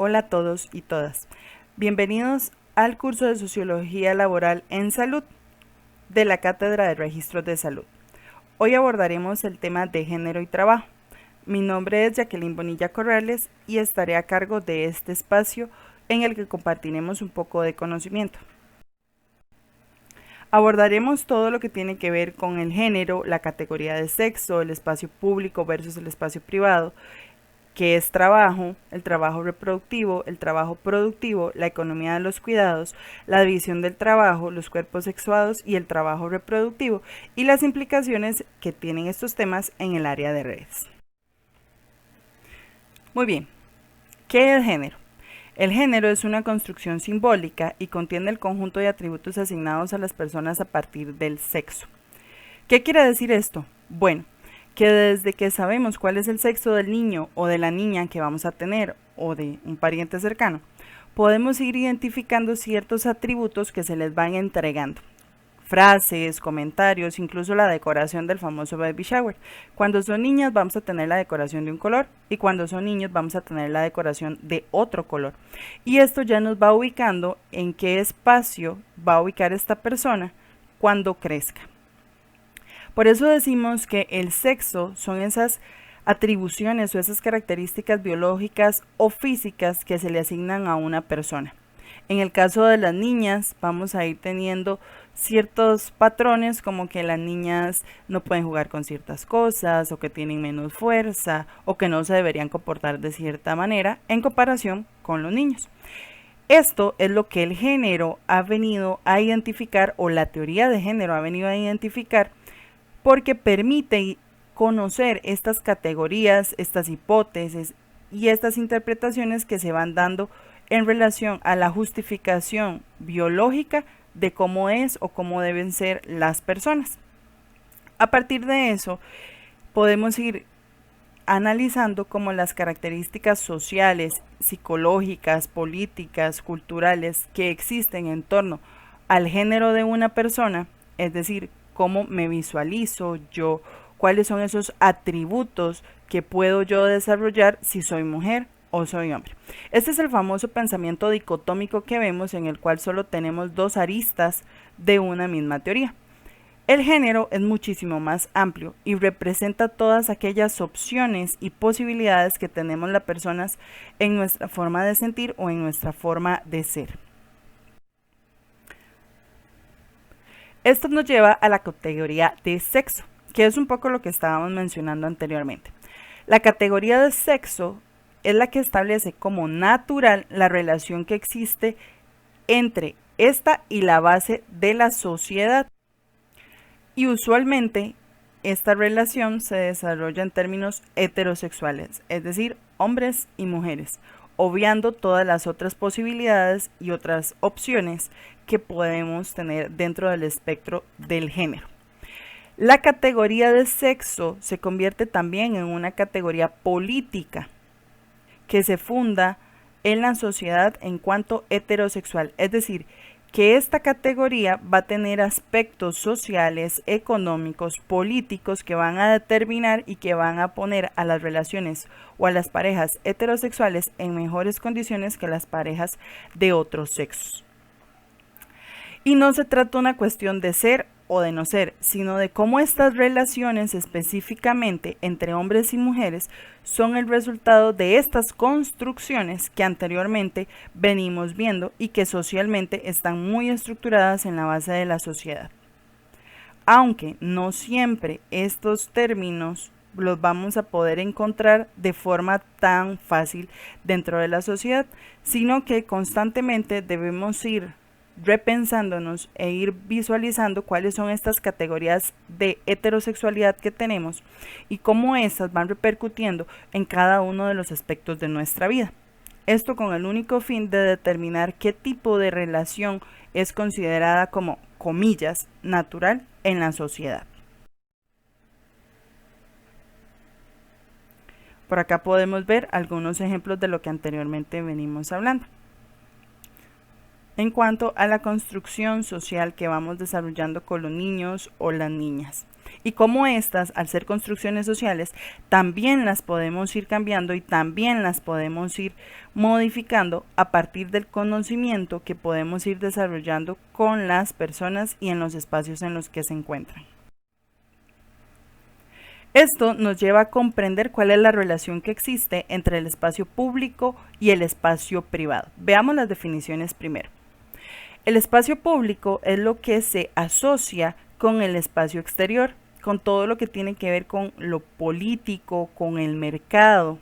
Hola a todos y todas. Bienvenidos al curso de Sociología Laboral en Salud de la Cátedra de Registros de Salud. Hoy abordaremos el tema de género y trabajo. Mi nombre es Jacqueline Bonilla Corrales y estaré a cargo de este espacio en el que compartiremos un poco de conocimiento. Abordaremos todo lo que tiene que ver con el género, la categoría de sexo, el espacio público versus el espacio privado, que es trabajo, el trabajo reproductivo, el trabajo productivo, la economía de los cuidados, la división del trabajo, los cuerpos sexuados y el trabajo reproductivo, y las implicaciones que tienen estos temas en el área de redes. Muy bien, ¿qué es género? El género es una construcción simbólica y contiene el conjunto de atributos asignados a las personas a partir del sexo. ¿Qué quiere decir esto? Bueno, que desde que sabemos cuál es el sexo del niño o de la niña que vamos a tener o de un pariente cercano, podemos ir identificando ciertos atributos que se les van entregando. Frases, comentarios, incluso la decoración del famoso baby shower. Cuando son niñas vamos a tener la decoración de un color y cuando son niños vamos a tener la decoración de otro color. Y esto ya nos va ubicando en qué espacio va a ubicar esta persona cuando crezca. Por eso decimos que el sexo son esas atribuciones o esas características biológicas o físicas que se le asignan a una persona. En el caso de las niñas vamos a ir teniendo ciertos patrones como que las niñas no pueden jugar con ciertas cosas o que tienen menos fuerza o que no se deberían comportar de cierta manera en comparación con los niños. Esto es lo que el género ha venido a identificar o la teoría de género ha venido a identificar porque permite conocer estas categorías, estas hipótesis y estas interpretaciones que se van dando en relación a la justificación biológica de cómo es o cómo deben ser las personas. A partir de eso, podemos ir analizando cómo las características sociales, psicológicas, políticas, culturales que existen en torno al género de una persona, es decir, cómo me visualizo yo, cuáles son esos atributos que puedo yo desarrollar si soy mujer o soy hombre. Este es el famoso pensamiento dicotómico que vemos en el cual solo tenemos dos aristas de una misma teoría. El género es muchísimo más amplio y representa todas aquellas opciones y posibilidades que tenemos las personas en nuestra forma de sentir o en nuestra forma de ser. Esto nos lleva a la categoría de sexo, que es un poco lo que estábamos mencionando anteriormente. La categoría de sexo es la que establece como natural la relación que existe entre esta y la base de la sociedad. Y usualmente esta relación se desarrolla en términos heterosexuales, es decir, hombres y mujeres, obviando todas las otras posibilidades y otras opciones que podemos tener dentro del espectro del género. La categoría de sexo se convierte también en una categoría política que se funda en la sociedad en cuanto heterosexual, es decir, que esta categoría va a tener aspectos sociales, económicos, políticos que van a determinar y que van a poner a las relaciones o a las parejas heterosexuales en mejores condiciones que las parejas de otros sexos. Y no se trata de una cuestión de ser o de no ser, sino de cómo estas relaciones específicamente entre hombres y mujeres son el resultado de estas construcciones que anteriormente venimos viendo y que socialmente están muy estructuradas en la base de la sociedad. Aunque no siempre estos términos los vamos a poder encontrar de forma tan fácil dentro de la sociedad, sino que constantemente debemos ir repensándonos e ir visualizando cuáles son estas categorías de heterosexualidad que tenemos y cómo estas van repercutiendo en cada uno de los aspectos de nuestra vida. Esto con el único fin de determinar qué tipo de relación es considerada como, comillas, natural en la sociedad. Por acá podemos ver algunos ejemplos de lo que anteriormente venimos hablando. En cuanto a la construcción social que vamos desarrollando con los niños o las niñas y cómo estas, al ser construcciones sociales, también las podemos ir cambiando y también las podemos ir modificando a partir del conocimiento que podemos ir desarrollando con las personas y en los espacios en los que se encuentran. Esto nos lleva a comprender cuál es la relación que existe entre el espacio público y el espacio privado. Veamos las definiciones primero. El espacio público es lo que se asocia con el espacio exterior, con todo lo que tiene que ver con lo político, con el mercado,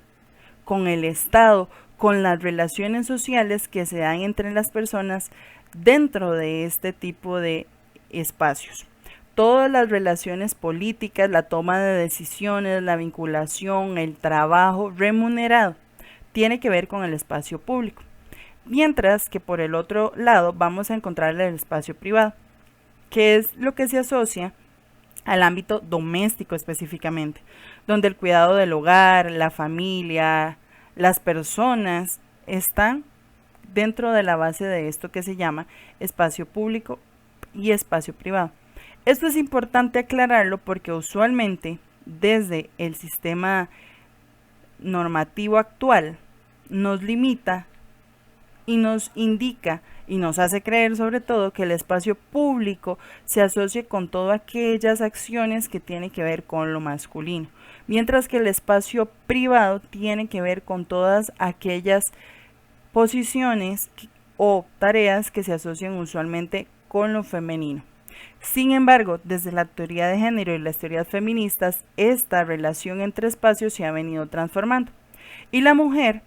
con el Estado, con las relaciones sociales que se dan entre las personas dentro de este tipo de espacios. Todas las relaciones políticas, la toma de decisiones, la vinculación, el trabajo remunerado, tiene que ver con el espacio público. Mientras que por el otro lado vamos a encontrar el espacio privado, que es lo que se asocia al ámbito doméstico específicamente, donde el cuidado del hogar, la familia, las personas están dentro de la base de esto que se llama espacio público y espacio privado. Esto es importante aclararlo porque usualmente desde el sistema normativo actual nos limita y nos indica y nos hace creer sobre todo que el espacio público se asocia con todas aquellas acciones que tienen que ver con lo masculino, mientras que el espacio privado tiene que ver con todas aquellas posiciones o tareas que se asocian usualmente con lo femenino. Sin embargo, desde la teoría de género y las teorías feministas, esta relación entre espacios se ha venido transformando y la mujer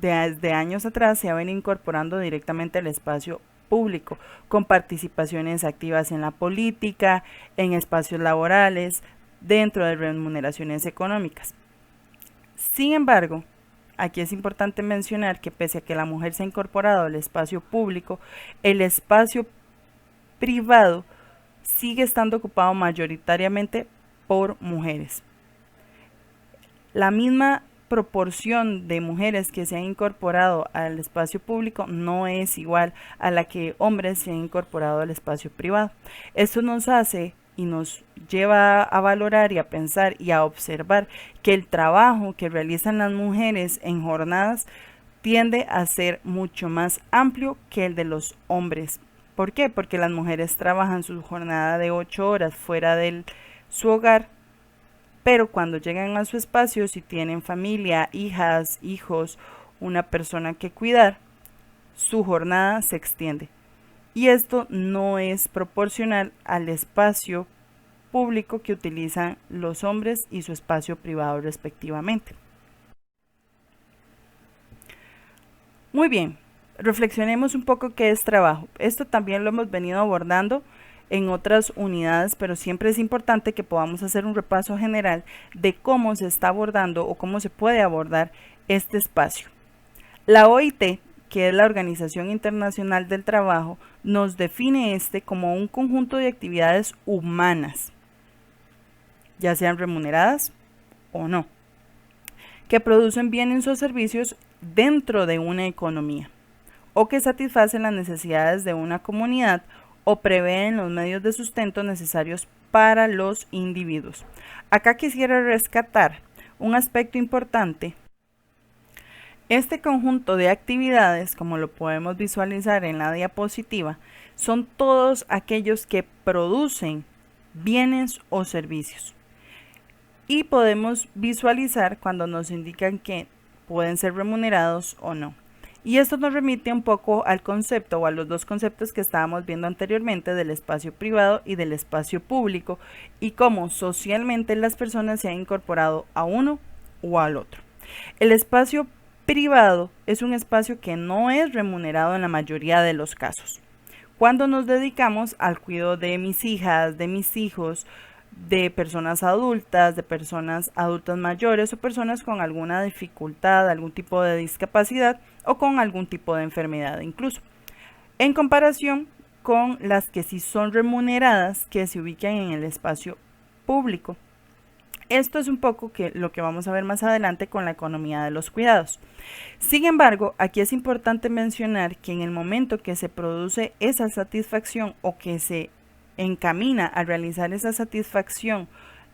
desde años atrás se ha venido incorporando directamente al espacio público, con participaciones activas en la política, en espacios laborales, dentro de remuneraciones económicas. Sin embargo, aquí es importante mencionar que pese a que la mujer se ha incorporado al espacio público, el espacio privado sigue estando ocupado mayoritariamente por mujeres. La misma proporción de mujeres que se han incorporado al espacio público no es igual a la que hombres se han incorporado al espacio privado. Esto nos hace y nos lleva a valorar y a pensar y a observar que el trabajo que realizan las mujeres en jornadas tiende a ser mucho más amplio que el de los hombres. ¿Por qué? Porque las mujeres trabajan su jornada de 8 horas fuera de su hogar, pero cuando llegan a su espacio, si tienen familia, hijas, hijos, una persona que cuidar, su jornada se extiende. Y esto no es proporcional al espacio público que utilizan los hombres y su espacio privado respectivamente. Muy bien, reflexionemos un poco qué es trabajo. Esto también lo hemos venido abordando en otras unidades, pero siempre es importante que podamos hacer un repaso general de cómo se está abordando o cómo se puede abordar este espacio. La OIT, que es la Organización Internacional del Trabajo, nos define este como un conjunto de actividades humanas, ya sean remuneradas o no, que producen bienes o servicios dentro de una economía o que satisfacen las necesidades de una comunidad o prevén los medios de sustento necesarios para los individuos. Acá quisiera rescatar un aspecto importante. Este conjunto de actividades, como lo podemos visualizar en la diapositiva, son todos aquellos que producen bienes o servicios. Y podemos visualizar cuando nos indican que pueden ser remunerados o no. Y esto nos remite un poco al concepto o a los dos conceptos que estábamos viendo anteriormente del espacio privado y del espacio público y cómo socialmente las personas se han incorporado a uno o al otro. El espacio privado es un espacio que no es remunerado en la mayoría de los casos. Cuando nos dedicamos al cuidado de mis hijas, de mis hijos, de personas adultas, de personas adultas mayores o personas con alguna dificultad, algún tipo de discapacidad o con algún tipo de enfermedad incluso, en comparación con las que sí son remuneradas que se ubican en el espacio público. Esto es un poco lo que vamos a ver más adelante con la economía de los cuidados. Sin embargo, aquí es importante mencionar que en el momento que se produce esa satisfacción o que se encamina a realizar esa satisfacción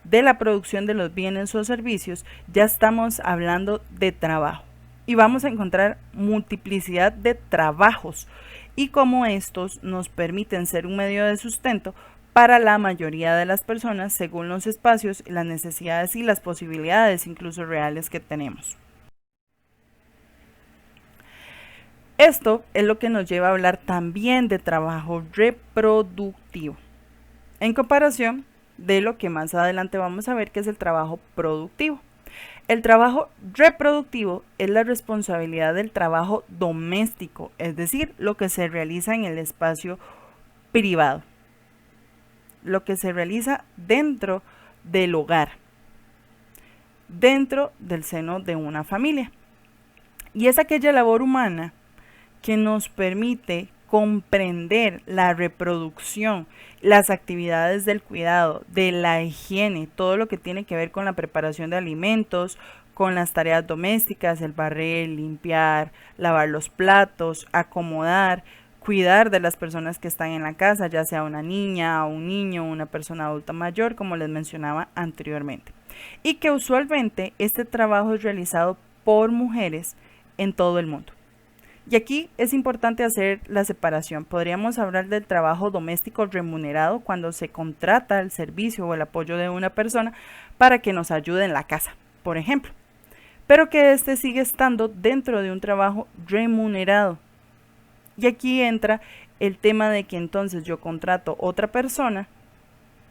de la producción de los bienes o servicios, ya estamos hablando de trabajo. Y vamos a encontrar multiplicidad de trabajos y cómo estos nos permiten ser un medio de sustento para la mayoría de las personas según los espacios, las necesidades y las posibilidades incluso reales que tenemos. Esto es lo que nos lleva a hablar también de trabajo reproductivo, en comparación de lo que más adelante vamos a ver, que es el trabajo productivo. El trabajo reproductivo es la responsabilidad del trabajo doméstico, es decir, lo que se realiza en el espacio privado, lo que se realiza dentro del hogar, dentro del seno de una familia. Y es aquella labor humana que nos permite comprender la reproducción, las actividades del cuidado, de la higiene, todo lo que tiene que ver con la preparación de alimentos, con las tareas domésticas, el barrer, limpiar, lavar los platos, acomodar, cuidar de las personas que están en la casa, ya sea una niña, un niño, una persona adulta mayor, como les mencionaba anteriormente. Y que usualmente este trabajo es realizado por mujeres en todo el mundo. Y aquí es importante hacer la separación. Podríamos hablar del trabajo doméstico remunerado cuando se contrata el servicio o el apoyo de una persona para que nos ayude en la casa, por ejemplo. Pero que este sigue estando dentro de un trabajo remunerado. Y aquí entra el tema de que entonces yo contrato otra persona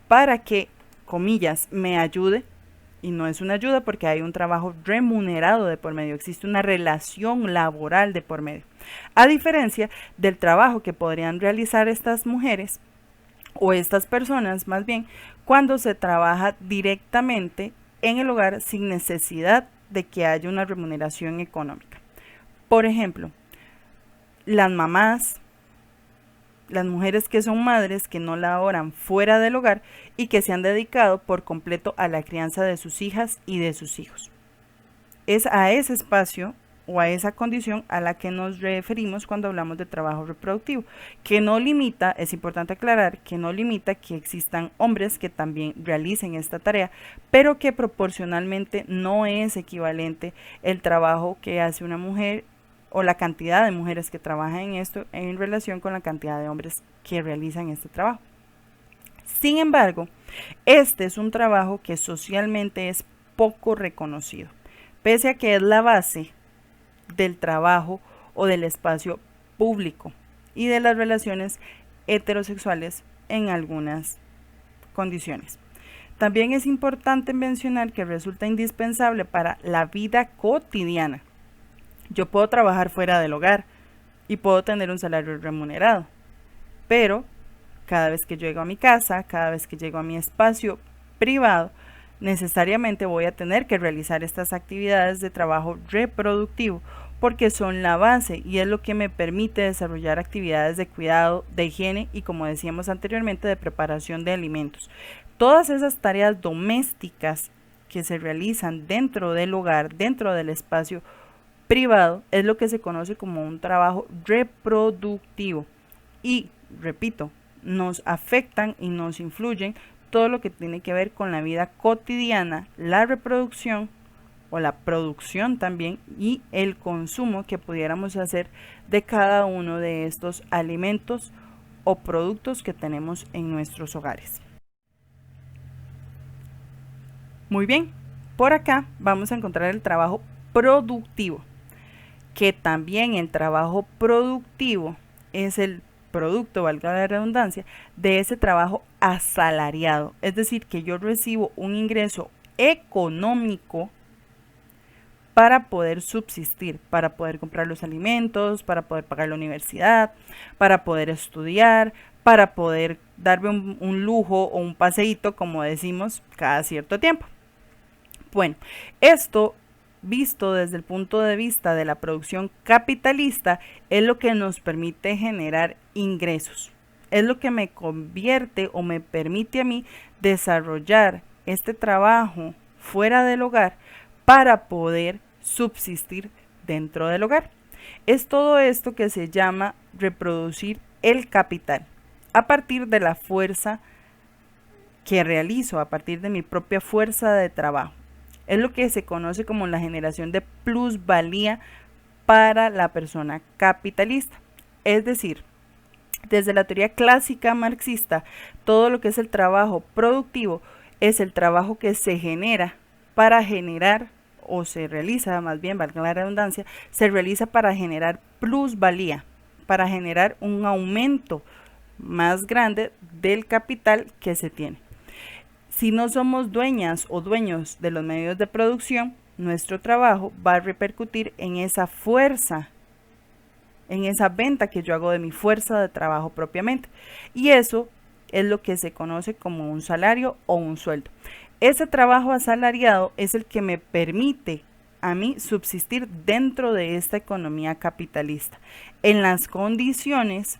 para que, comillas, me ayude. Y no es una ayuda porque hay un trabajo remunerado de por medio, existe una relación laboral de por medio. A diferencia del trabajo que podrían realizar estas mujeres o estas personas más bien cuando se trabaja directamente en el hogar sin necesidad de que haya una remuneración económica. Por ejemplo, las mamás, las mujeres que son madres, que no laboran fuera del hogar y que se han dedicado por completo a la crianza de sus hijas y de sus hijos. Es a ese espacio o a esa condición a la que nos referimos cuando hablamos de trabajo reproductivo, que no limita, es importante aclarar, que no limita que existan hombres que también realicen esta tarea, pero que proporcionalmente no es equivalente el trabajo que hace una mujer o la cantidad de mujeres que trabajan en esto en relación con la cantidad de hombres que realizan este trabajo. Sin embargo, este es un trabajo que socialmente es poco reconocido, pese a que es la base del trabajo o del espacio público y de las relaciones heterosexuales en algunas condiciones. También es importante mencionar que resulta indispensable para la vida cotidiana. Yo puedo trabajar fuera del hogar y puedo tener un salario remunerado, pero cada vez que llego a mi casa, cada vez que llego a mi espacio privado, necesariamente voy a tener que realizar estas actividades de trabajo reproductivo porque son la base y es lo que me permite desarrollar actividades de cuidado, de higiene y, como decíamos anteriormente, de preparación de alimentos. Todas esas tareas domésticas que se realizan dentro del hogar, dentro del espacio privado, es lo que se conoce como un trabajo reproductivo y, repito, nos afectan y nos influyen todo lo que tiene que ver con la vida cotidiana, la reproducción o la producción también y el consumo que pudiéramos hacer de cada uno de estos alimentos o productos que tenemos en nuestros hogares. Muy bien, por acá vamos a encontrar el trabajo productivo, que también el trabajo productivo es el producto, valga la redundancia, de ese trabajo asalariado, es decir, que yo recibo un ingreso económico para poder subsistir, para poder comprar los alimentos, para poder pagar la universidad, para poder estudiar, para poder darme un lujo o un paseíto, como decimos, cada cierto tiempo. Bueno, esto visto desde el punto de vista de la producción capitalista es lo que nos permite generar ingresos. Es lo que me convierte o me permite a mí desarrollar este trabajo fuera del hogar para poder subsistir dentro del hogar. Es todo esto que se llama reproducir el capital. a partir de la fuerza que realizo, a partir de mi propia fuerza de trabajo. Es lo que se conoce como la generación de plusvalía para la persona capitalista. Es decir, desde la teoría clásica marxista, todo lo que es el trabajo productivo es el trabajo que se genera para generar, o se realiza, más bien, valga la redundancia, se realiza para generar plusvalía, para generar un aumento más grande del capital que se tiene. Si no somos dueñas o dueños de los medios de producción, nuestro trabajo va a repercutir en esa fuerza, en esa venta que yo hago de mi fuerza de trabajo propiamente. Y eso es lo que se conoce como un salario o un sueldo. Ese trabajo asalariado es el que me permite a mí subsistir dentro de esta economía capitalista, en las condiciones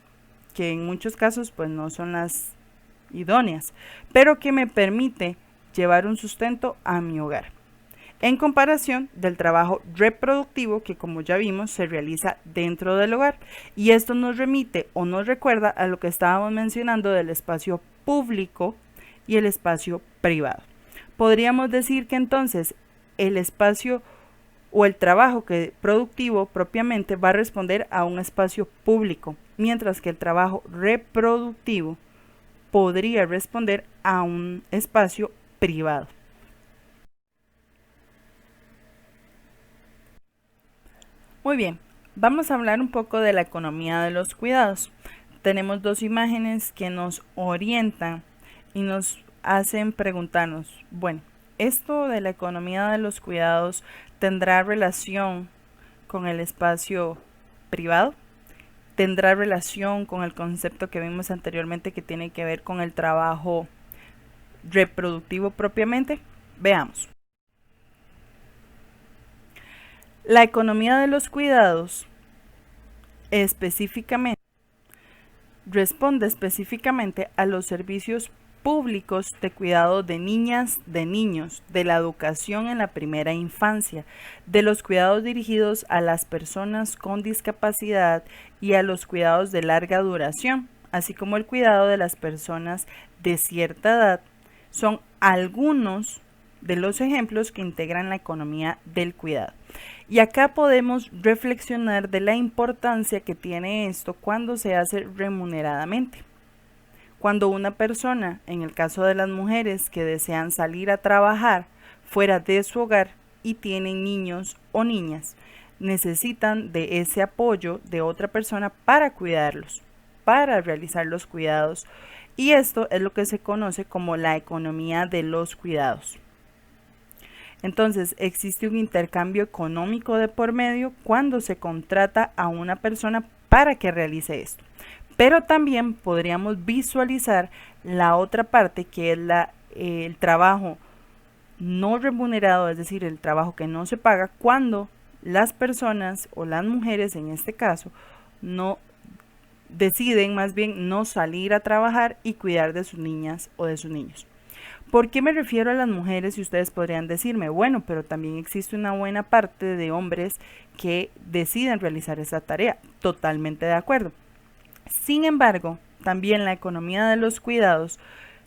que en muchos casos pues no son las idóneas, pero que me permite llevar un sustento a mi hogar, en comparación del trabajo reproductivo que, como ya vimos, se realiza dentro del hogar. Y esto nos remite o nos recuerda a lo que estábamos mencionando del espacio público y el espacio privado. Podríamos decir que entonces el espacio o el trabajo productivo propiamente va a responder a un espacio público, mientras que el trabajo reproductivo podría responder a un espacio privado. Muy bien, vamos a hablar un poco de la economía de los cuidados. Tenemos dos imágenes que nos orientan y nos hacen preguntarnos, bueno, ¿esto de la economía de los cuidados tendrá relación con el espacio privado? ¿Tendrá relación con el concepto que vimos anteriormente que tiene que ver con el trabajo reproductivo propiamente? Veamos. La economía de los cuidados responde específicamente a los servicios públicos de cuidado de niñas, de niños, de la educación en la primera infancia, de los cuidados dirigidos a las personas con discapacidad y a los cuidados de larga duración, así como el cuidado de las personas de cierta edad. Son algunos de los ejemplos que integran la economía del cuidado. Y acá podemos reflexionar de la importancia que tiene esto cuando se hace remuneradamente. Cuando una persona, en el caso de las mujeres que desean salir a trabajar fuera de su hogar y tienen niños o niñas, necesitan de ese apoyo de otra persona para cuidarlos, para realizar los cuidados. Y esto es lo que se conoce como la economía de los cuidados. Entonces, existe un intercambio económico de por medio cuando se contrata a una persona para que realice esto. Pero también podríamos visualizar la otra parte, que es el trabajo no remunerado, es decir, el trabajo que no se paga, cuando las personas o las mujeres en este caso no deciden más bien no salir a trabajar y cuidar de sus niñas o de sus niños. ¿Por qué me refiero a las mujeres? Y ustedes podrían decirme, bueno, pero también existe una buena parte de hombres que deciden realizar esa tarea. Totalmente de acuerdo. Sin embargo, también la economía de los cuidados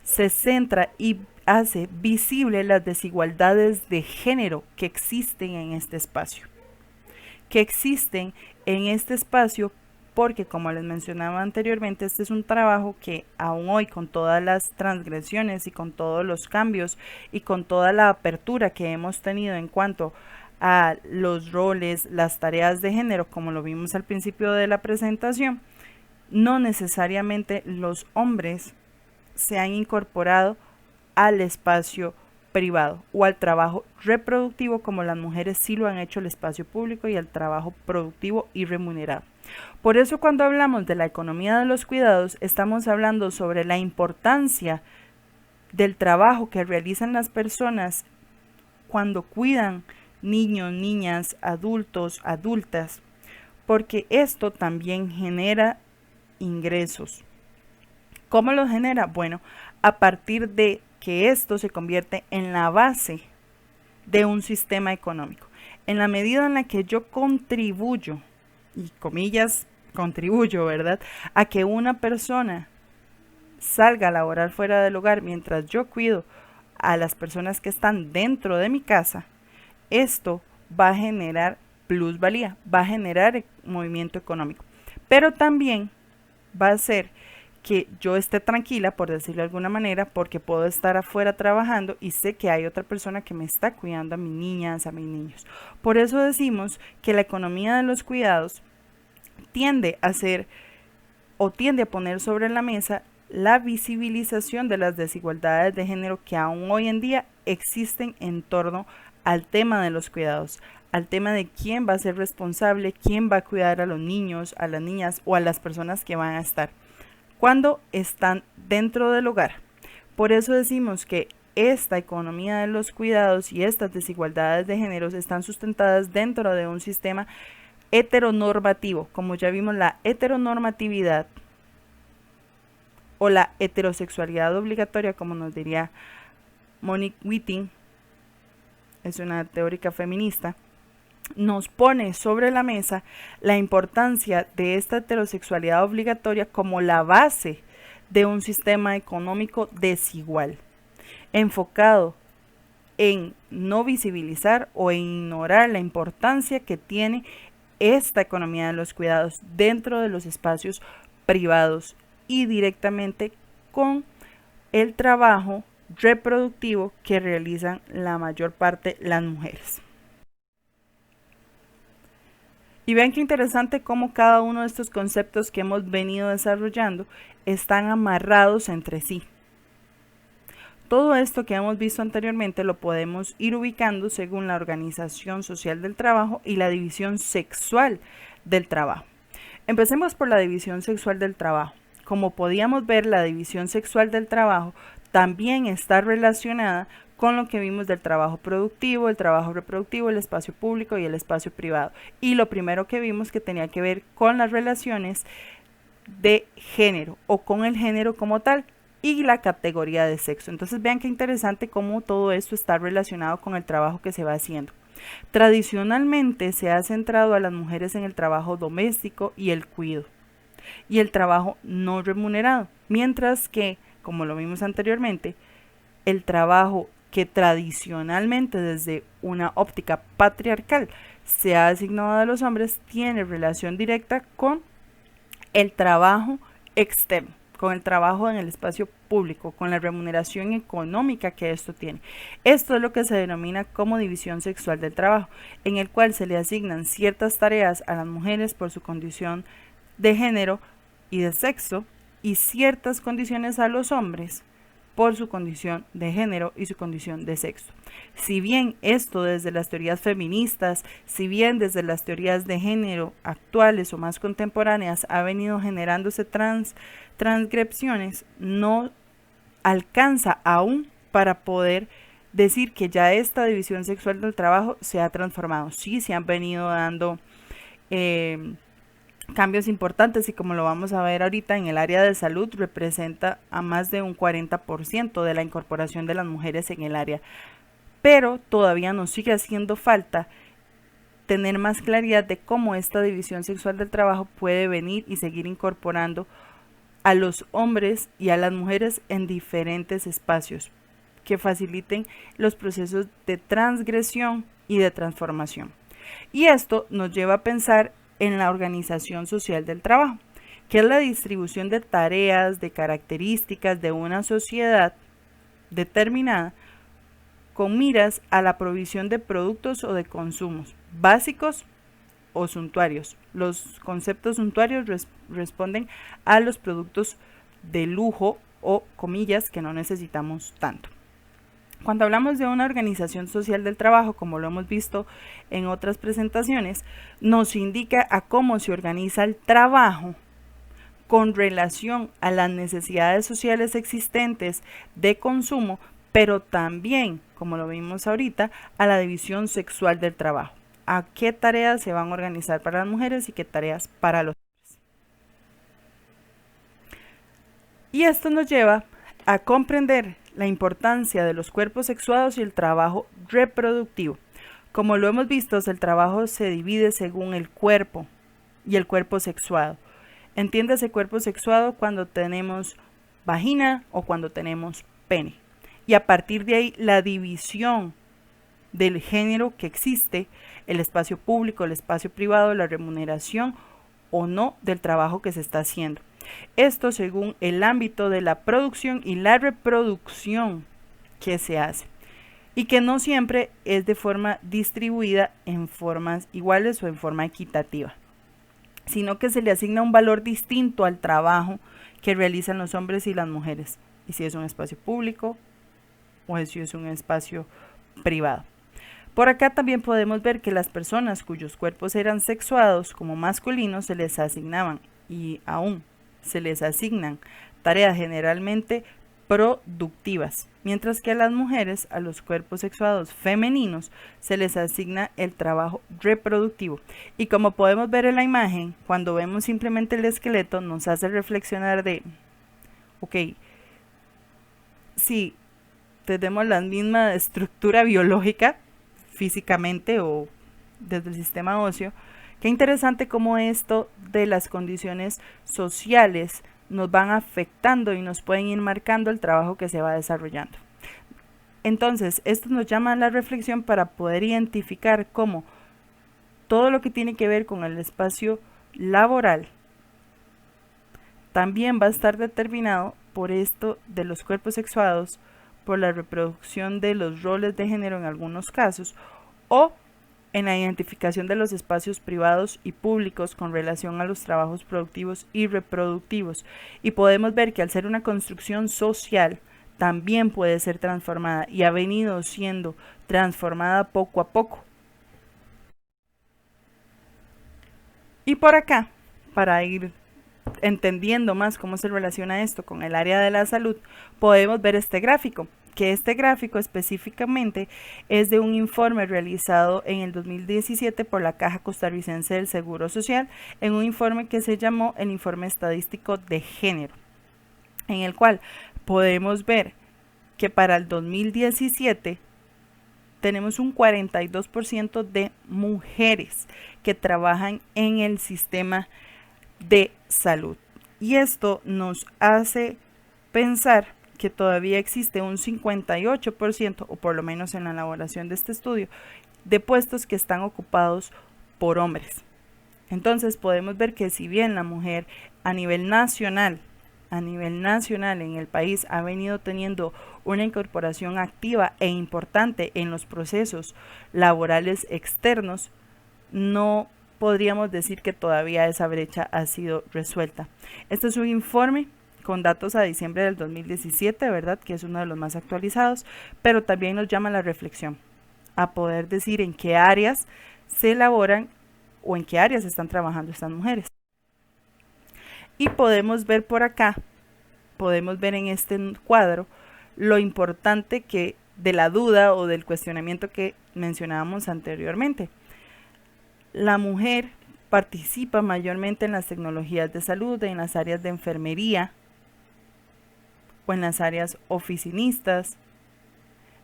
se centra y hace visible las desigualdades de género que existen en este espacio. Porque, como les mencionaba anteriormente, este es un trabajo que aún hoy, con todas las transgresiones y con todos los cambios y con toda la apertura que hemos tenido en cuanto a los roles, las tareas de género, como lo vimos al principio de la presentación, no necesariamente los hombres se han incorporado al espacio privado o al trabajo reproductivo, como las mujeres sí lo han hecho al espacio público y al trabajo productivo y remunerado. Por eso, cuando hablamos de la economía de los cuidados, estamos hablando sobre la importancia del trabajo que realizan las personas cuando cuidan niños, niñas, adultos, adultas, porque esto también genera ingresos. ¿Cómo los genera? Bueno, a partir de que esto se convierte en la base de un sistema económico. En la medida en la que yo contribuyo, y comillas, contribuyo, ¿verdad?, a que una persona salga a laborar fuera del hogar mientras yo cuido a las personas que están dentro de mi casa, esto va a generar plusvalía, va a generar movimiento económico, pero también va a hacer que yo esté tranquila, por decirlo de alguna manera, porque puedo estar afuera trabajando y sé que hay otra persona que me está cuidando a mis niñas, a mis niños. Por eso decimos que la economía de los cuidados tiende a ser o tiende a poner sobre la mesa la visibilización de las desigualdades de género que aún hoy en día existen en torno al tema de los cuidados, al tema de quién va a ser responsable, quién va a cuidar a los niños, a las niñas o a las personas que van a estar cuando están dentro del hogar. Por eso decimos que esta economía de los cuidados y estas desigualdades de géneros están sustentadas dentro de un sistema heteronormativo. Como ya vimos, la heteronormatividad o la heterosexualidad obligatoria, como nos diría Monique Wittig, es una teórica feminista, nos pone sobre la mesa la importancia de esta heterosexualidad obligatoria como la base de un sistema económico desigual, enfocado en no visibilizar o en ignorar la importancia que tiene esta economía de los cuidados dentro de los espacios privados y directamente con el trabajo reproductivo que realizan la mayor parte las mujeres. Y vean qué interesante cómo cada uno de estos conceptos que hemos venido desarrollando están amarrados entre sí. Todo esto que hemos visto anteriormente lo podemos ir ubicando según la organización social del trabajo y la división sexual del trabajo. Empecemos por la división sexual del trabajo. Como podíamos ver, la división sexual del trabajo también está relacionada con lo que vimos del trabajo productivo, el trabajo reproductivo, el espacio público y el espacio privado. Y lo primero que vimos que tenía que ver con las relaciones de género o con el género como tal y la categoría de sexo. Entonces vean qué interesante cómo todo esto está relacionado con el trabajo que se va haciendo. Tradicionalmente se ha centrado a las mujeres en el trabajo doméstico y el cuidado y el trabajo no remunerado, mientras que, como lo vimos anteriormente, el trabajo que tradicionalmente desde una óptica patriarcal se ha asignado a los hombres tiene relación directa con el trabajo externo, con el trabajo en el espacio público, con la remuneración económica que esto tiene. Esto es lo que se denomina como división sexual del trabajo, en el cual se le asignan ciertas tareas a las mujeres por su condición de género y de sexo y ciertas condiciones a los hombres por su condición de género y su condición de sexo. Si bien esto desde las teorías feministas, si bien desde las teorías de género actuales o más contemporáneas ha venido generándose transgresiones, no alcanza aún para poder decir que ya esta división sexual del trabajo se ha transformado. Sí, se han venido dando cambios importantes y como lo vamos a ver ahorita en el área de salud representa a más de un 40% de la incorporación de las mujeres en el área, pero todavía nos sigue haciendo falta tener más claridad de cómo esta división sexual del trabajo puede venir y seguir incorporando a los hombres y a las mujeres en diferentes espacios que faciliten los procesos de transgresión y de transformación. Y esto nos lleva a pensar en la organización social del trabajo, que es la distribución de tareas, de características de una sociedad determinada con miras a la provisión de productos o de consumos básicos o suntuarios. Los conceptos suntuarios responden a los productos de lujo o comillas que no necesitamos tanto. Cuando hablamos de una organización social del trabajo, como lo hemos visto en otras presentaciones, nos indica a cómo se organiza el trabajo con relación a las necesidades sociales existentes de consumo, pero también, como lo vimos ahorita, a la división sexual del trabajo. A qué tareas se van a organizar para las mujeres y qué tareas para los hombres. Y esto nos lleva a comprender la importancia de los cuerpos sexuados y el trabajo reproductivo. Como lo hemos visto, el trabajo se divide según el cuerpo y el cuerpo sexuado. Entiéndase cuerpo sexuado cuando tenemos vagina o cuando tenemos pene. Y a partir de ahí, la división del género que existe, el espacio público, el espacio privado, la remuneración o no del trabajo que se está haciendo. Esto según el ámbito de la producción y la reproducción que se hace, y que no siempre es de forma distribuida en formas iguales o en forma equitativa, sino que se le asigna un valor distinto al trabajo que realizan los hombres y las mujeres, y si es un espacio público o si es un espacio privado. Por acá también podemos ver que las personas cuyos cuerpos eran sexuados como masculinos se les asignaban y aún se les asignan tareas generalmente productivas, mientras que a las mujeres, a los cuerpos sexuados femeninos, se les asigna el trabajo reproductivo. Y como podemos ver en la imagen, cuando vemos simplemente el esqueleto, nos hace reflexionar de, ok, sí, tenemos la misma estructura biológica, físicamente o desde el sistema óseo. Qué interesante cómo esto de las condiciones sociales nos van afectando y nos pueden ir marcando el trabajo que se va desarrollando. Entonces, esto nos llama a la reflexión para poder identificar cómo todo lo que tiene que ver con el espacio laboral también va a estar determinado por esto de los cuerpos sexuados, por la reproducción de los roles de género en algunos casos, o en la identificación de los espacios privados y públicos con relación a los trabajos productivos y reproductivos. Y podemos ver que al ser una construcción social, también puede ser transformada y ha venido siendo transformada poco a poco. Y por acá, para ir entendiendo más cómo se relaciona esto con el área de la salud, podemos ver este gráfico, que este gráfico específicamente es de un informe realizado en el 2017 por la Caja Costarricense del Seguro Social, en un informe que se llamó el Informe Estadístico de Género, en el cual podemos ver que para el 2017 tenemos un 42% de mujeres que trabajan en el sistema de salud. Y esto nos hace pensar que todavía existe un 58%, o por lo menos en la elaboración de este estudio, de puestos que están ocupados por hombres. Entonces podemos ver que si bien la mujer a nivel nacional en el país ha venido teniendo una incorporación activa e importante en los procesos laborales externos, no podríamos decir que todavía esa brecha ha sido resuelta. Este es un informe con datos a diciembre del 2017, ¿verdad? Que es uno de los más actualizados, pero también nos llama a la reflexión, a poder decir en qué áreas se elaboran o en qué áreas están trabajando estas mujeres. Y podemos ver por acá, podemos ver en este cuadro, lo importante que de la duda o del cuestionamiento que mencionábamos anteriormente. La mujer participa mayormente en las tecnologías de salud, en las áreas de enfermería, o en las áreas oficinistas,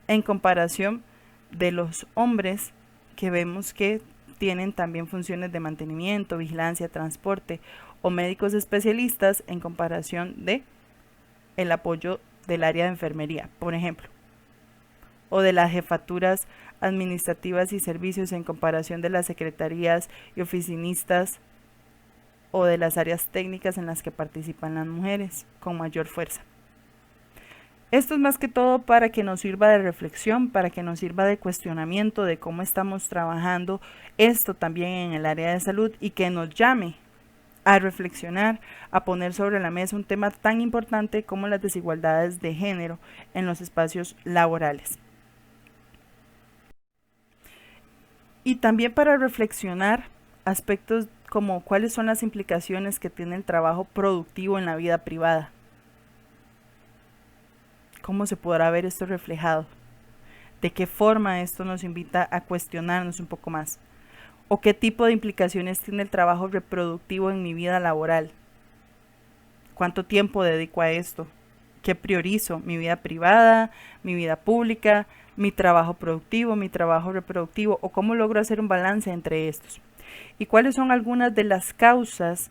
en comparación de los hombres que vemos que tienen también funciones de mantenimiento, vigilancia, transporte o médicos especialistas en comparación de el apoyo del área de enfermería, por ejemplo, o de las jefaturas administrativas y servicios en comparación de las secretarías y oficinistas o de las áreas técnicas en las que participan las mujeres con mayor fuerza. Esto es más que todo para que nos sirva de reflexión, para que nos sirva de cuestionamiento de cómo estamos trabajando esto también en el área de salud y que nos llame a reflexionar, a poner sobre la mesa un tema tan importante como las desigualdades de género en los espacios laborales. Y también para reflexionar aspectos como cuáles son las implicaciones que tiene el trabajo productivo en la vida privada. ¿Cómo se podrá ver esto reflejado? ¿De qué forma esto nos invita a cuestionarnos un poco más? ¿O qué tipo de implicaciones tiene el trabajo reproductivo en mi vida laboral? ¿Cuánto tiempo dedico a esto? ¿Qué priorizo? ¿Mi vida privada? ¿Mi vida pública? ¿Mi trabajo productivo? ¿Mi trabajo reproductivo? ¿O cómo logro hacer un balance entre estos? ¿Y cuáles son algunas de las causas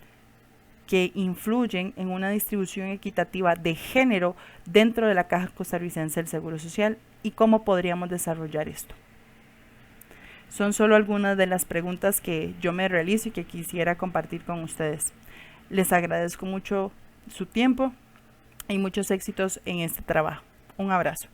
que influyen en una distribución equitativa de género dentro de la Caja Costarricense del Seguro Social y cómo podríamos desarrollar esto. Son solo algunas de las preguntas que yo me realizo y que quisiera compartir con ustedes. Les agradezco mucho su tiempo y muchos éxitos en este trabajo. Un abrazo.